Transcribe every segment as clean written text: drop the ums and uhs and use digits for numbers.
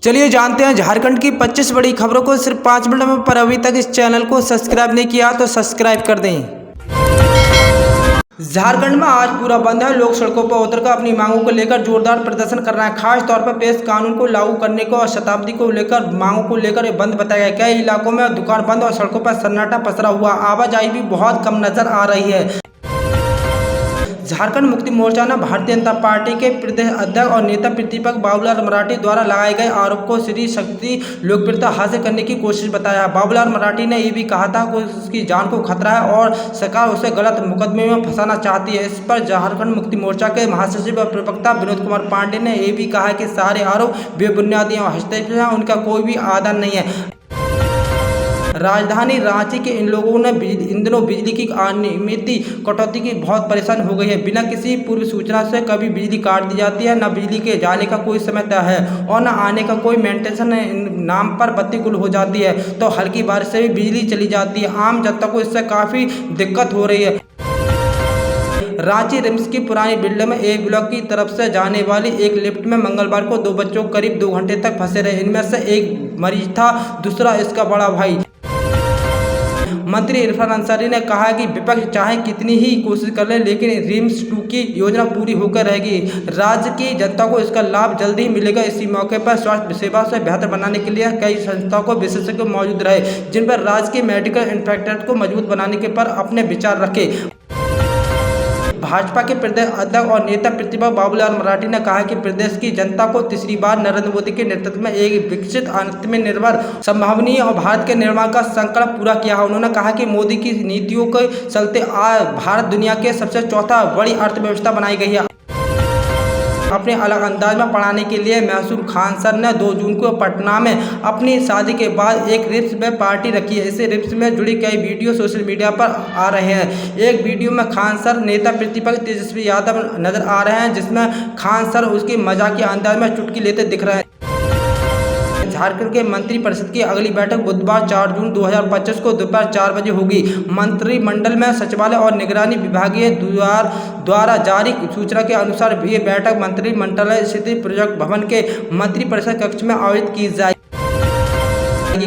चलिए जानते हैं झारखंड की 25 बड़ी खबरों को सिर्फ 5 मिनट में। पर अभी तक इस चैनल को सब्सक्राइब नहीं किया तो सब्सक्राइब कर दें। झारखंड में आज पूरा बंद है। लोग सड़कों पर उतरकर अपनी मांगों को लेकर जोरदार प्रदर्शन कर रहे हैं। खास तौर पर पेश कानून को लागू करने को और शताब्दी को लेकर मांगों को लेकर ये बंद बताया गया। कई इलाकों में दुकान बंद और सड़कों पर सन्नाटा पसरा हुआ। आवाजाही भी बहुत कम नजर आ रही है। झारखंड मुक्ति मोर्चा ने भारतीय जनता पार्टी के प्रदेश अध्यक्ष और नेता प्रतिपक्ष बाबूलाल मराठी द्वारा लगाए गए आरोप को श्री शक्ति लोकप्रियता हासिल करने की कोशिश बताया। बाबूलाल मराठी ने ये भी कहा था कि उसकी जान को खतरा है और सरकार उसे गलत मुकदमे में फंसाना चाहती है। इस पर झारखंड मुक्ति मोर्चा के महासचिव और प्रवक्ता विनोद कुमार पांडे ने यह भी कहा कि सारे आरोप बेबुनियादी और हस्तक्षेप हैं, उनका कोई भी आधार नहीं है। राजधानी रांची के इन लोगों ने इन दिनों बिजली की अनियमित कटौती की बहुत परेशान हो गई है। बिना किसी पूर्व सूचना से कभी बिजली काट दी जाती है। न बिजली के जाने का कोई समय तय है और न आने का कोई मेंटेनेंस नाम पर बत्ती गुल हो जाती है तो हल्की बारिश से भी बिजली चली जाती है। आम जनता को इससे काफ़ी दिक्कत हो रही है। रांची रिम्स की पुरानी बिल्डिंग में ए ब्लॉक की तरफ से जाने वाली एक लिफ्ट में मंगलवार को 2 बच्चों करीब 2 घंटे तक फंसे रहे। इनमें से एक मरीज था, दूसरा इसका बड़ा भाई। मंत्री इरफान अंसारी ने कहा कि विपक्ष चाहे कितनी ही कोशिश कर ले, लेकिन रिम्स 2 की योजना पूरी होकर रहेगी। राज्य की जनता को इसका लाभ जल्द ही मिलेगा। इसी मौके पर स्वास्थ्य सेवा से बेहतर बनाने के लिए कई संस्थाओं को विशेषज्ञ मौजूद रहे, जिन पर राज्य के मेडिकल इंफ्रास्ट्रक्चर को मजबूत बनाने के पर अपने विचार रखे। भाजपा के प्रदेश अध्यक्ष और नेता प्रतिपक्ष बाबूलाल मराठी ने कहा कि प्रदेश की जनता को तीसरी बार नरेंद्र मोदी के नेतृत्व में एक विकसित, आत्मनिर्भर, संभावनीय और भारत के निर्माण का संकल्प पूरा किया है। उन्होंने कहा कि मोदी की नीतियों के चलते आज भारत दुनिया के सबसे चौथा बड़ी अर्थव्यवस्था बनाई गई है। अपने अलग अंदाज में पढ़ाने के लिए मैसूर खान सर ने 2 जून को पटना में अपनी शादी के बाद एक रिप्स में पार्टी रखी है। इसे रिप्स में जुड़ी कई वीडियो सोशल मीडिया पर आ रहे हैं। एक वीडियो में खान सर नेता प्रतिपक्ष तेजस्वी यादव नजर आ रहे हैं, जिसमें खान सर उसकी मजाकिया अंदाज में चुटकी लेते दिख रहे हैं। झारखंड के मंत्रिपरिषद की अगली बैठक बुधवार 4 जून 2025 को दोपहर 4 बजे होगी। मंत्रिमंडल में सचिवालय और निगरानी विभागीय द्वारा जारी सूचना के अनुसार ये बैठक मंत्रिमंडल स्थित प्रोजेक्ट भवन के मंत्रिपरिषद कक्ष में आयोजित की जाएगी।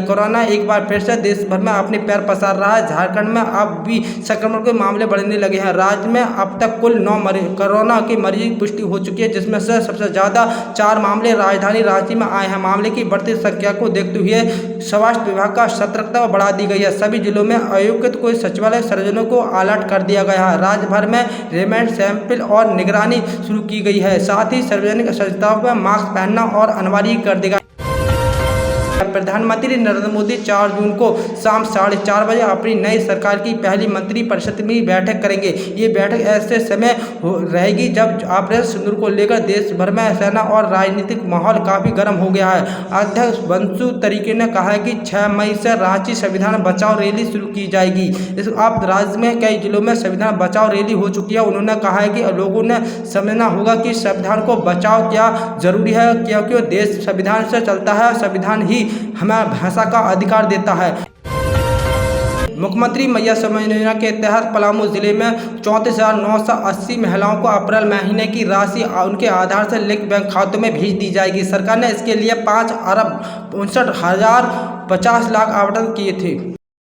कोरोना एक बार फिर से देश भर में अपने पैर पसार रहा है। झारखंड में अब भी संक्रमण के मामले बढ़ने लगे हैं। राज्य में अब तक कुल 9 कोरोना की मरीज की पुष्टि हो चुकी है, जिसमें से सबसे ज़्यादा 4 मामले राजधानी रांची में आए हैं। मामले की बढ़ती संख्या को देखते हुए स्वास्थ्य विभाग का सतर्कता बढ़ा दी गई है। सभी जिलों में आयुक्त को सचिवालय सर्जनों को अलर्ट कर दिया गया है। राज्य भर में रेमंड सैंपल और निगरानी शुरू की गई है। साथ ही सार्वजनिक संस्थाओं में मास्क पहनना और अनिवार्य कर दिया। प्रधानमंत्री नरेंद्र मोदी 4 जून को शाम 4:30 बजे अपनी नई सरकार की पहली मंत्रिपरिषद में बैठक करेंगे। ये बैठक ऐसे समय रहेगी जब ऑपरेशन सिंदूर को लेकर देश भर में सेना और राजनीतिक माहौल काफ़ी गर्म हो गया है। अध्यक्ष बंसु तरीके ने कहा है कि 6 मई से रांची संविधान बचाओ रैली शुरू की जाएगी। अब राज्य में कई जिलों में संविधान बचाओ रैली हो चुकी है। उन्होंने कहा है कि लोगों ने समझना होगा कि संविधान को बचाओ क्या जरूरी है, क्योंकि देश संविधान से चलता है। संविधान ही हमें भाषा का अधिकार देता है। मुख्यमंत्री मैया सम्मान योजना के तहत पलामू जिले में 34,980 महिलाओं को अप्रैल महीने की राशि उनके आधार से लिंक बैंक खातों में भेज दी जाएगी। सरकार ने इसके लिए 5 अरब 59,050 लाख आवंटन किए थे।